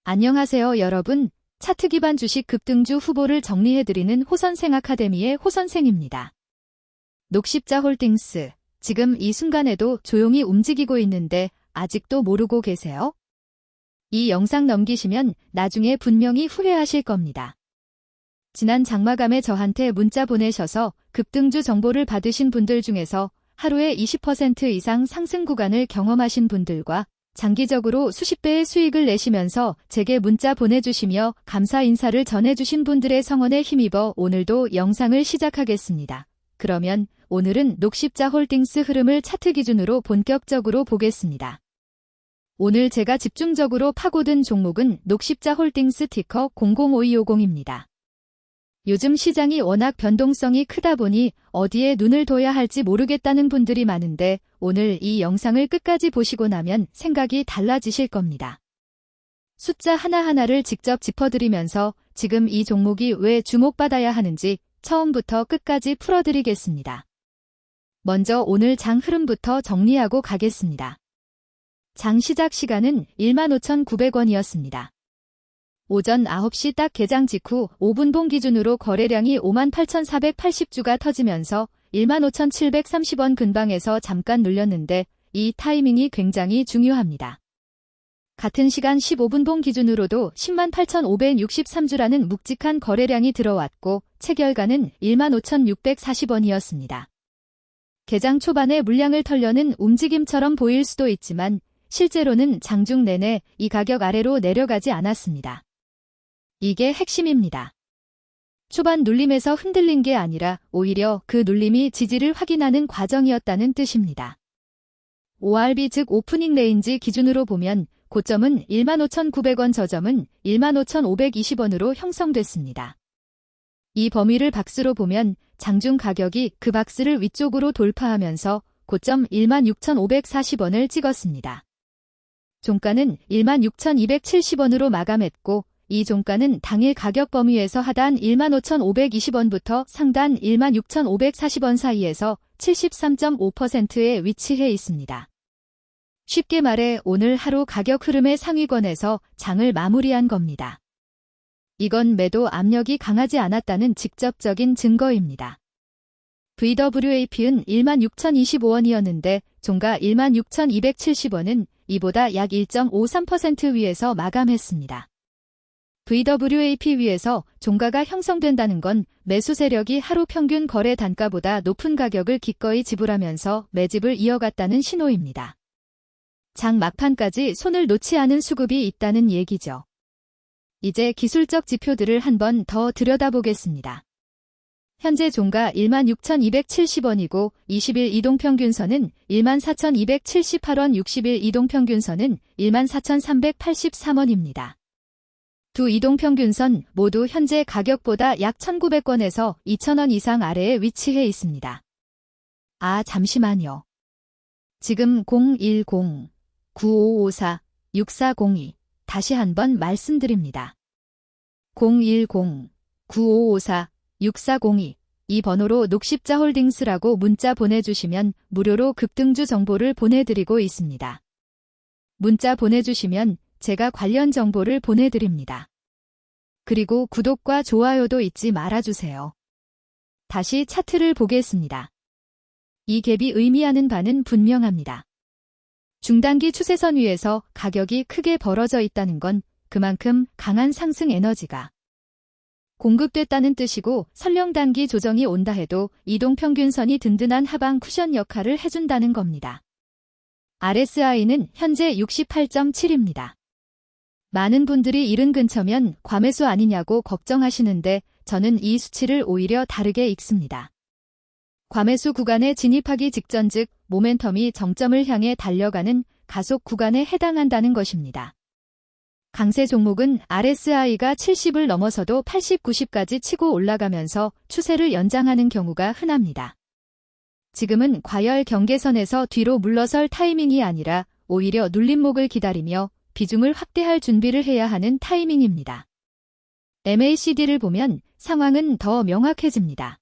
안녕하세요, 여러분. 차트 기반 주식 급등주 후보를 정리해드리는 호선생 아카데미의 호선생입니다. 녹십자 홀딩스, 지금 이 순간에도 조용히 움직이고 있는데 아직도 모르고 계세요? 이 영상 넘기시면 나중에 분명히 후회하실 겁니다. 지난 장마감에 저한테 문자 보내셔서 급등주 정보를 받으신 분들 중에서 하루에 20% 이상 상승 구간을 경험하신 분들과 장기적으로 수십 배의 수익을 내시면서 제게 문자 보내주시며 감사 인사를 전해주신 분들의 성원에 힘입어 오늘도 영상을 시작하겠습니다. 그러면 오늘은 녹십자 홀딩스 흐름을 차트 기준으로 본격적으로 보겠습니다. 오늘 제가 집중적으로 파고든 종목은 녹십자 홀딩스 티커 005250입니다. 요즘 시장이 워낙 변동성이 크다 보니 어디에 눈을 둬야 할지 모르겠다는 분들이 많은데 오늘 이 영상을 끝까지 보시고 나면 생각이 달라지실 겁니다. 숫자 하나하나를 직접 짚어드리면서 지금 이 종목이 왜 주목받아야 하는지 처음부터 끝까지 풀어드리겠습니다. 먼저 오늘 장 흐름부터 정리하고 가겠습니다. 장 시작 시간은 15,900원이었습니다. 오전 9시 딱 개장 직후 5분봉 기준으로 거래량이 58,480주가 터지면서 15,730원 근방에서 잠깐 눌렸는데 이 타이밍이 굉장히 중요합니다. 같은 시간 15분봉 기준으로도 108,563주라는 묵직한 거래량이 들어왔고 체결가는 15,640원이었습니다. 개장 초반에 물량을 털려는 움직임처럼 보일 수도 있지만 실제로는 장중 내내 이 가격 아래로 내려가지 않았습니다. 이게 핵심입니다. 초반 눌림에서 흔들린 게 아니라 오히려 그 눌림이 지지를 확인하는 과정이었다는 뜻입니다. ORB 즉 오프닝 레인지 기준으로 보면 고점은 15,900원, 저점은 15,520원으로 형성됐습니다. 이 범위를 박스로 보면 장중 가격이 그 박스를 위쪽으로 돌파하면서 고점 16,540원을 찍었습니다. 종가는 16,270원으로 마감했고 이 종가는 당일 가격 범위에서 하단 15,520원부터 상단 16,540원 사이에서 73.5%에 위치해 있습니다. 쉽게 말해 오늘 하루 가격 흐름의 상위권에서 장을 마무리한 겁니다. 이건 매도 압력이 강하지 않았다는 직접적인 증거입니다. VWAP은 16,025원이었는데 종가 16,270원은 이보다 약 1.53% 위에서 마감했습니다. VWAP 위에서 종가가 형성된다는 건 매수 세력이 하루 평균 거래 단가보다 높은 가격을 기꺼이 지불하면서 매집을 이어갔다는 신호입니다. 장 막판까지 손을 놓지 않은 수급이 있다는 얘기죠. 이제 기술적 지표들을 한번 더 들여다보겠습니다. 현재 종가 16,270원이고 20일 이동평균선은 14,278원, 60일 이동평균선은 14,383원입니다. 두 이동평균선 모두 현재 가격보다 약 1,900원에서 2,000원 이상 아래에 위치해 있습니다. 아, 잠시만요. 지금 010-9554-6402 다시 한번 말씀드립니다. 010-9554-6402 이 번호로 녹십자 홀딩스라고 문자 보내주시면 무료로 급등주 정보를 보내드리고 있습니다. 문자 보내주시면 제가 관련 정보를 보내드립니다. 그리고 구독과 좋아요도 잊지 말아주세요. 다시 차트를 보겠습니다. 이 갭이 의미하는 바는 분명합니다. 중단기 추세선 위에서 가격이 크게 벌어져 있다는 건 그만큼 강한 상승 에너지가 공급됐다는 뜻이고 설령 단기 조정이 온다 해도 이동평균선이 든든한 하방 쿠션 역할을 해준다는 겁니다. RSI는 현재 68.7입니다. 많은 분들이 70 근처면 과매수 아니냐고 걱정하시는데 저는 이 수치를 오히려 다르게 읽습니다. 과매수 구간에 진입하기 직전 즉 모멘텀이 정점을 향해 달려가는 가속 구간에 해당한다는 것입니다. 강세 종목은 RSI가 70을 넘어서도 80, 90까지 치고 올라가면서 추세를 연장하는 경우가 흔합니다. 지금은 과열 경계선에서 뒤로 물러설 타이밍이 아니라 오히려 눌림목을 기다리며 비중을 확대할 준비를 해야 하는 타이밍입니다. MACD를 보면 상황은 더 명확해집니다.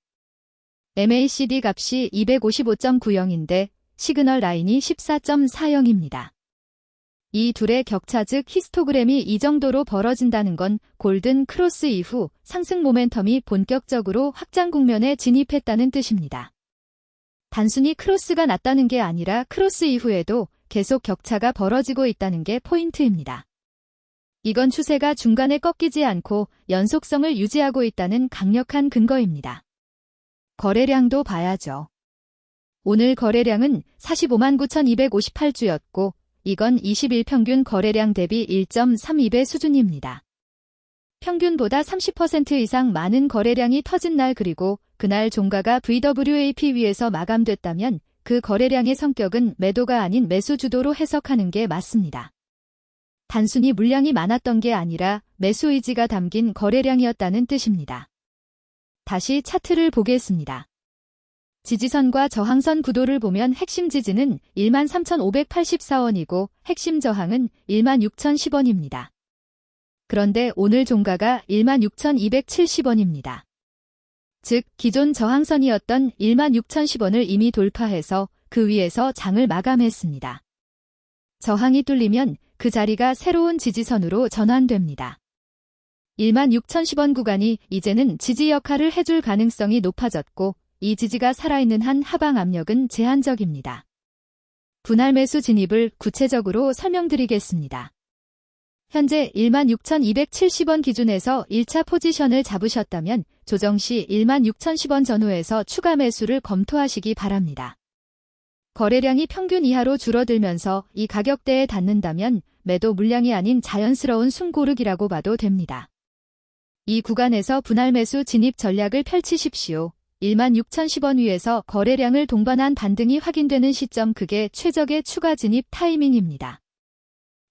MACD 값이 255.90인데 시그널 라인이 14.40입니다. 이 둘의 격차 즉 히스토그램이 이 정도로 벌어진다는 건 골든 크로스 이후 상승 모멘텀이 본격적으로 확장 국면에 진입했다는 뜻입니다. 단순히 크로스가 났다는 게 아니라 크로스 이후에도 계속 격차가 벌어지고 있다는 게 포인트입니다. 이건 추세가 중간에 꺾이지 않고 연속성을 유지하고 있다는 강력한 근거입니다. 거래량도 봐야죠. 오늘 거래량은 45만 9,258주였고 이건 20일 평균 거래량 대비 1.32배 수준입니다. 평균보다 30% 이상 많은 거래량이 터진 날 그리고 그날 종가가 VWAP 위에서 마감됐다면 그 거래량의 성격은 매도가 아닌 매수 주도로 해석하는 게 맞습니다. 단순히 물량이 많았던 게 아니라 매수 의지가 담긴 거래량이었다는 뜻입니다. 다시 차트를 보겠습니다. 지지선과 저항선 구도를 보면 핵심 지지는 13,584원이고 핵심 저항은 16,010원입니다. 그런데 오늘 종가가 16,270원입니다. 즉 기존 저항선이었던 16,010원을 이미 돌파해서 그 위에서 장을 마감했습니다. 저항이 뚫리면 그 자리가 새로운 지지선으로 전환됩니다. 16,010원 구간이 이제는 지지 역할을 해줄 가능성이 높아졌고 이 지지가 살아있는 한 하방 압력은 제한적입니다. 분할 매수 진입을 구체적으로 설명드리겠습니다. 현재 16,270원 기준에서 1차 포지션을 잡으셨다면 조정 시 16,010원 전후에서 추가 매수를 검토하시기 바랍니다. 거래량이 평균 이하로 줄어들면서 이 가격대에 닿는다면 매도 물량이 아닌 자연스러운 숨고르기라고 봐도 됩니다. 이 구간에서 분할 매수 진입 전략을 펼치십시오. 16,010원 위에서 거래량을 동반한 반등이 확인되는 시점 그게 최적의 추가 진입 타이밍입니다.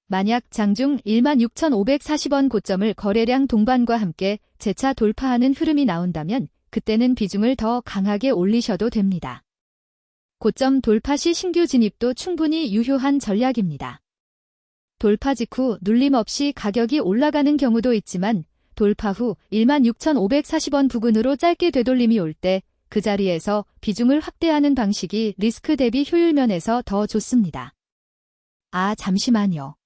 만약 장중 16,540원 고점을 거래량 동반과 함께 재차 돌파하는 흐름이 나온다면 그때는 비중을 더 강하게 올리셔도 됩니다. 고점 돌파 시 신규 진입도 충분히 유효한 전략입니다. 돌파 직후 눌림 없이 가격이 올라가는 경우도 있지만 돌파 후 16,540원 부근으로 짧게 되돌림이 올 때 그 자리에서 비중을 확대하는 방식이 리스크 대비 효율 면에서 더 좋습니다. 아, 잠시만요.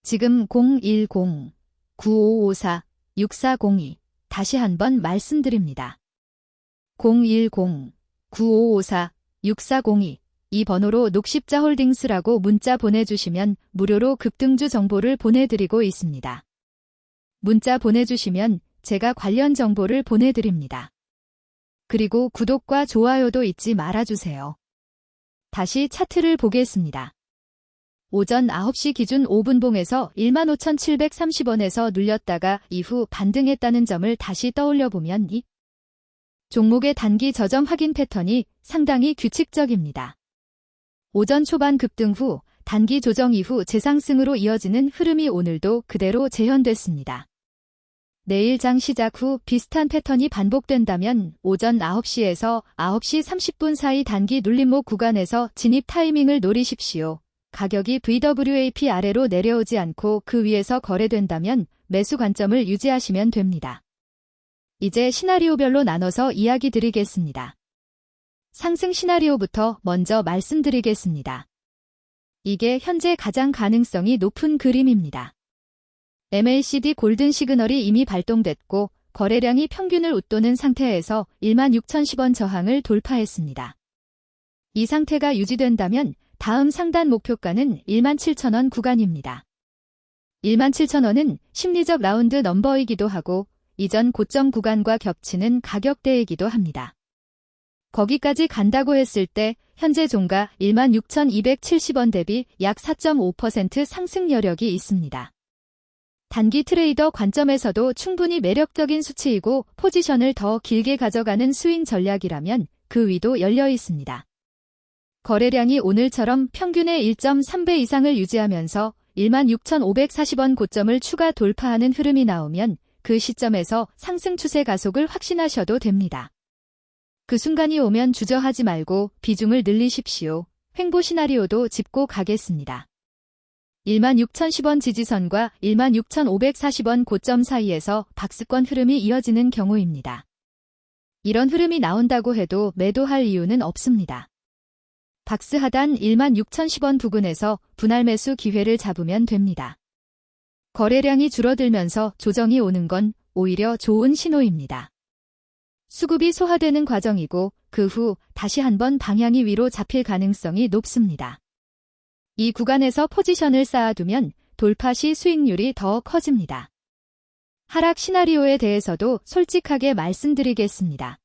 지금 010-9554-6402 다시 한번 말씀드립니다. 010-9554-6402 이 번호로 녹십자홀딩스라고 문자 보내주시면 무료로 급등주 정보를 보내드리고 있습니다. 문자 보내주시면 제가 관련 정보를 보내드립니다. 그리고 구독과 좋아요도 잊지 말아주세요. 다시 차트를 보겠습니다. 오전 9시 기준 5분봉에서 15,730원에서 눌렸다가 이후 반등했다는 점을 다시 떠올려보면 이 종목의 단기 저점 확인 패턴이 상당히 규칙적입니다. 오전 초반 급등 후 단기 조정 이후 재상승으로 이어지는 흐름이 오늘도 그대로 재현됐습니다. 내일 장 시작 후 비슷한 패턴이 반복된다면 오전 9시에서 9시 30분 사이 단기 눌림목 구간에서 진입 타이밍을 노리십시오. 가격이 VWAP 아래로 내려오지 않고 그 위에서 거래된다면 매수 관점을 유지하시면 됩니다. 이제 시나리오별로 나눠서 이야기 드리겠습니다. 상승 시나리오부터 먼저 말씀드리겠습니다. 이게 현재 가장 가능성이 높은 그림입니다. MACD 골든 시그널이 이미 발동됐고 거래량이 평균을 웃도는 상태에서 16,010원 저항을 돌파했습니다. 이 상태가 유지된다면 다음 상단 목표가는 17,000원 구간입니다. 17,000원은 심리적 라운드 넘버이기도 하고 이전 고점 구간과 겹치는 가격대이기도 합니다. 거기까지 간다고 했을 때 현재 종가 16,270원 대비 약 4.5% 상승 여력이 있습니다. 단기 트레이더 관점에서도 충분히 매력적인 수치이고 포지션을 더 길게 가져가는 스윙 전략이라면 그 위도 열려 있습니다. 거래량이 오늘처럼 평균의 1.3배 이상을 유지하면서 16,540원 고점을 추가 돌파하는 흐름이 나오면 그 시점에서 상승 추세 가속을 확신하셔도 됩니다. 그 순간이 오면 주저하지 말고 비중을 늘리십시오. 횡보 시나리오도 짚고 가겠습니다. 16,010원 지지선과 16,540원 고점 사이에서 박스권 흐름이 이어지는 경우입니다. 이런 흐름이 나온다고 해도 매도할 이유는 없습니다. 박스 하단 16,010원 부근에서 분할 매수 기회를 잡으면 됩니다. 거래량이 줄어들면서 조정이 오는 건 오히려 좋은 신호입니다. 수급이 소화되는 과정이고 그 후 다시 한번 방향이 위로 잡힐 가능성이 높습니다. 이 구간에서 포지션을 쌓아두면 돌파 시 수익률이 더 커집니다. 하락 시나리오에 대해서도 솔직하게 말씀드리겠습니다.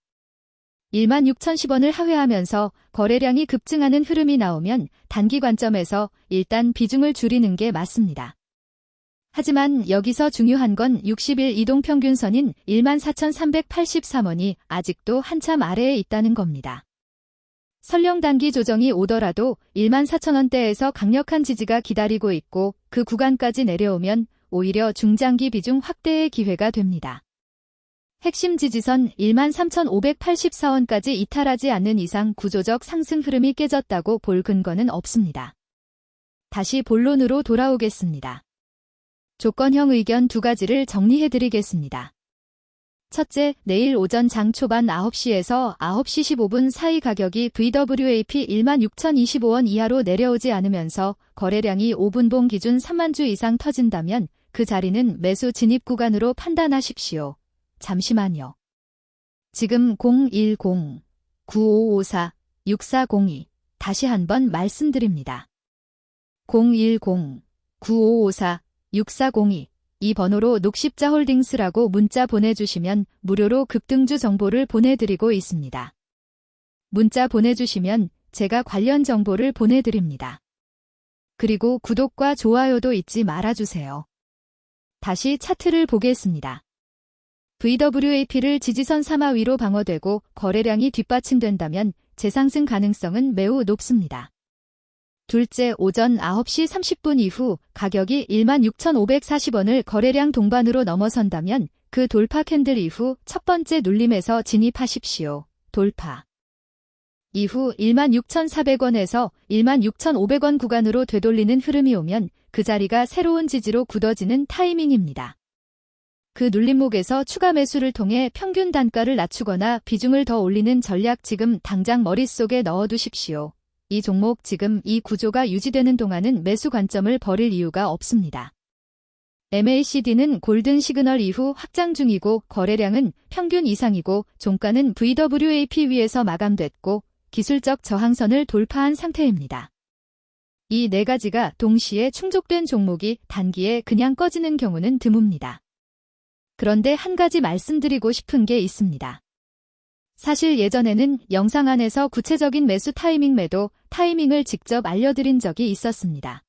16,010원을 하회하면서 거래량이 급증하는 흐름이 나오면 단기 관점에서 일단 비중을 줄이는 게 맞습니다. 하지만 여기서 중요한 건 60일 이동평균선인 14,383원이 아직도 한참 아래에 있다는 겁니다. 설령 단기 조정이 오더라도 14,000원대에서 강력한 지지가 기다리고 있고 그 구간까지 내려오면 오히려 중장기 비중 확대의 기회가 됩니다. 핵심 지지선 13,584원까지 이탈하지 않는 이상 구조적 상승 흐름이 깨졌다고 볼 근거는 없습니다. 다시 본론으로 돌아오겠습니다. 조건형 의견 두 가지를 정리해드리겠습니다. 첫째, 내일 오전 장 초반 9시에서 9시 15분 사이 가격이 VWAP 16,025원 이하로 내려오지 않으면서 거래량이 5분봉 기준 3만 주 이상 터진다면 그 자리는 매수 진입 구간으로 판단하십시오. 잠시만요. 지금 010-9554-6402 다시 한번 말씀드립니다. 010-9554-6402 이 번호로 녹십자홀딩스라고 문자 보내주시면 무료로 급등주 정보를 보내드리고 있습니다. 문자 보내주시면 제가 관련 정보를 보내드립니다. 그리고 구독과 좋아요도 잊지 말아주세요. 다시 차트를 보겠습니다. VWAP를 지지선 3하 위로 방어되고 거래량이 뒷받침된다면 재상승 가능성은 매우 높습니다. 둘째, 오전 9시 30분 이후 가격이 16,540원을 거래량 동반으로 넘어선다면 그 돌파 캔들 이후 첫 번째 눌림에서 진입하십시오. 돌파. 이후 16,400원에서 16,500원 구간으로 되돌리는 흐름이 오면 그 자리가 새로운 지지로 굳어지는 타이밍입니다. 그 눌림목에서 추가 매수를 통해 평균 단가를 낮추거나 비중을 더 올리는 전략 지금 당장 머릿속에 넣어두십시오. 이 종목 지금 이 구조가 유지되는 동안은 매수 관점을 버릴 이유가 없습니다. MACD는 골든 시그널 이후 확장 중이고 거래량은 평균 이상이고 종가는 VWAP 위에서 마감됐고 기술적 저항선을 돌파한 상태입니다. 이 네 가지가 동시에 충족된 종목이 단기에 그냥 꺼지는 경우는 드뭅니다. 그런데 한 가지 말씀드리고 싶은 게 있습니다. 사실 예전에는 영상 안에서 구체적인 매수 타이밍 매도 타이밍을 직접 알려드린 적이 있었습니다.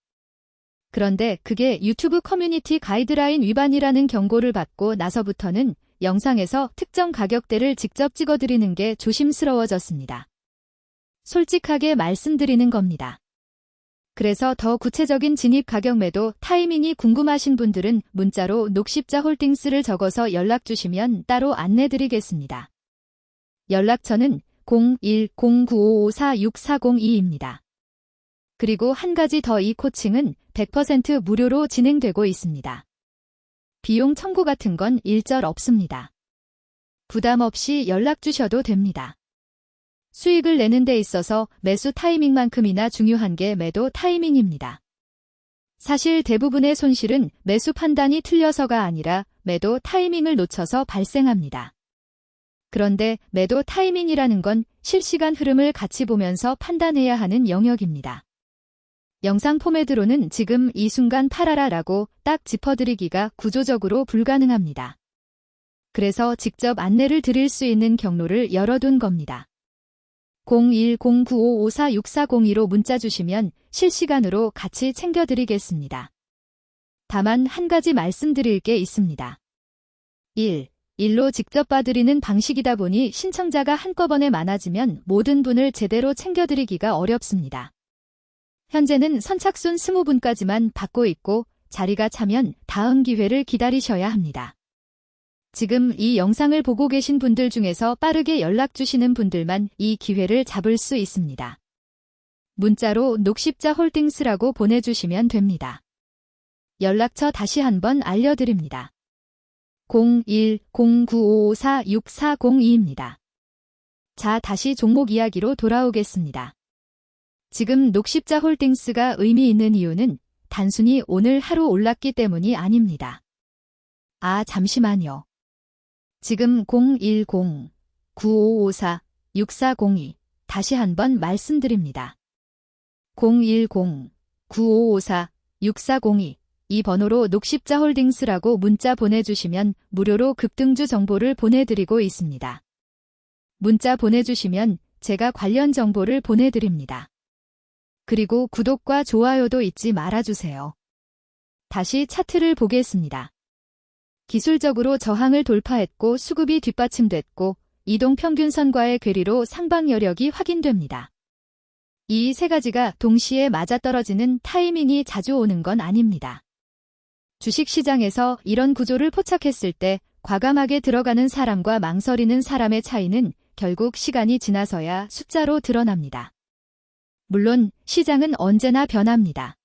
그런데 그게 유튜브 커뮤니티 가이드라인 위반이라는 경고를 받고 나서부터는 영상에서 특정 가격대를 직접 찍어드리는 게 조심스러워졌습니다. 솔직하게 말씀드리는 겁니다. 그래서 더 구체적인 진입 가격 매도 타이밍이 궁금하신 분들은 문자로 녹십자 홀딩스를 적어서 연락 주시면 따로 안내드리겠습니다. 연락처는 0109554642입니다. 그리고 한 가지 더 이 코칭은 100% 무료로 진행되고 있습니다. 비용 청구 같은 건 일절 없습니다. 부담 없이 연락 주셔도 됩니다. 수익을 내는 데 있어서 매수 타이밍만큼이나 중요한 게 매도 타이밍입니다. 사실 대부분의 손실은 매수 판단이 틀려서가 아니라 매도 타이밍을 놓쳐서 발생합니다. 그런데 매도 타이밍이라는 건 실시간 흐름을 같이 보면서 판단해야 하는 영역입니다. 영상 포맷으로는 지금 이 순간 팔아라라고 딱 짚어드리기가 구조적으로 불가능합니다. 그래서 직접 안내를 드릴 수 있는 경로를 열어둔 겁니다. 0109554642로 문자 주시면 실시간으로 같이 챙겨드리겠습니다. 다만 한 가지 말씀드릴 게 있습니다. 1로 직접 봐드리는 방식이다 보니 신청자가 한꺼번에 많아지면 모든 분을 제대로 챙겨드리기가 어렵습니다. 현재는 선착순 20분까지만 받고 있고 자리가 차면 다음 기회를 기다리셔야 합니다. 지금 이 영상을 보고 계신 분들 중에서 빠르게 연락 주시는 분들만 이 기회를 잡을 수 있습니다. 문자로 녹십자 홀딩스라고 보내주시면 됩니다. 연락처 다시 한번 알려드립니다. 0109554642입니다. 자, 다시 종목 이야기로 돌아오겠습니다. 지금 녹십자 홀딩스가 의미 있는 이유는 단순히 오늘 하루 올랐기 때문이 아닙니다. 아, 잠시만요. 지금 010-9554-6402 다시 한번 말씀드립니다. 010-9554-6402 이 번호로 녹십자 홀딩스라고 문자 보내주시면 무료로 급등주 정보를 보내드리고 있습니다. 문자 보내주시면 제가 관련 정보를 보내드립니다. 그리고 구독과 좋아요도 잊지 말아주세요. 다시 차트를 보겠습니다. 기술적으로 저항을 돌파했고 수급이 뒷받침됐고 이동평균선과의 괴리로 상방 여력이 확인됩니다. 이 세 가지가 동시에 맞아떨어지는 타이밍이 자주 오는 건 아닙니다. 주식시장에서 이런 구조를 포착했을 때 과감하게 들어가는 사람과 망설이는 사람의 차이는 결국 시간이 지나서야 숫자로 드러납니다. 물론 시장은 언제나 변합니다.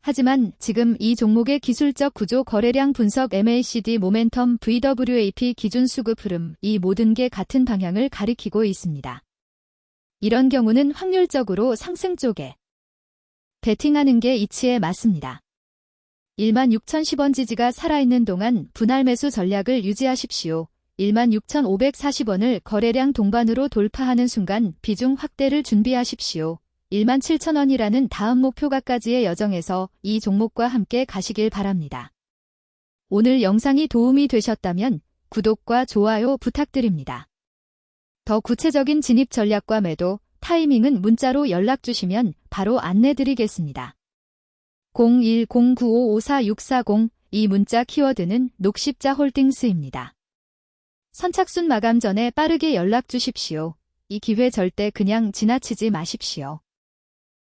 하지만 지금 이 종목의 기술적 구조 거래량 분석 MACD 모멘텀 VWAP 기준 수급 흐름 이 모든 게 같은 방향을 가리키고 있습니다. 이런 경우는 확률적으로 상승 쪽에 베팅하는 게 이치에 맞습니다. 16,010원 지지가 살아있는 동안 분할 매수 전략을 유지하십시오. 16,540원을 거래량 동반으로 돌파하는 순간 비중 확대를 준비하십시오. 17,000원이라는 다음 목표가까지의 여정에서 이 종목과 함께 가시길 바랍니다. 오늘 영상이 도움이 되셨다면 구독과 좋아요 부탁드립니다. 더 구체적인 진입 전략과 매도, 타이밍은 문자로 연락 주시면 바로 안내드리겠습니다. 010-9554-640 이 문자 키워드는 녹십자 홀딩스입니다. 선착순 마감 전에 빠르게 연락 주십시오. 이 기회 절대 그냥 지나치지 마십시오.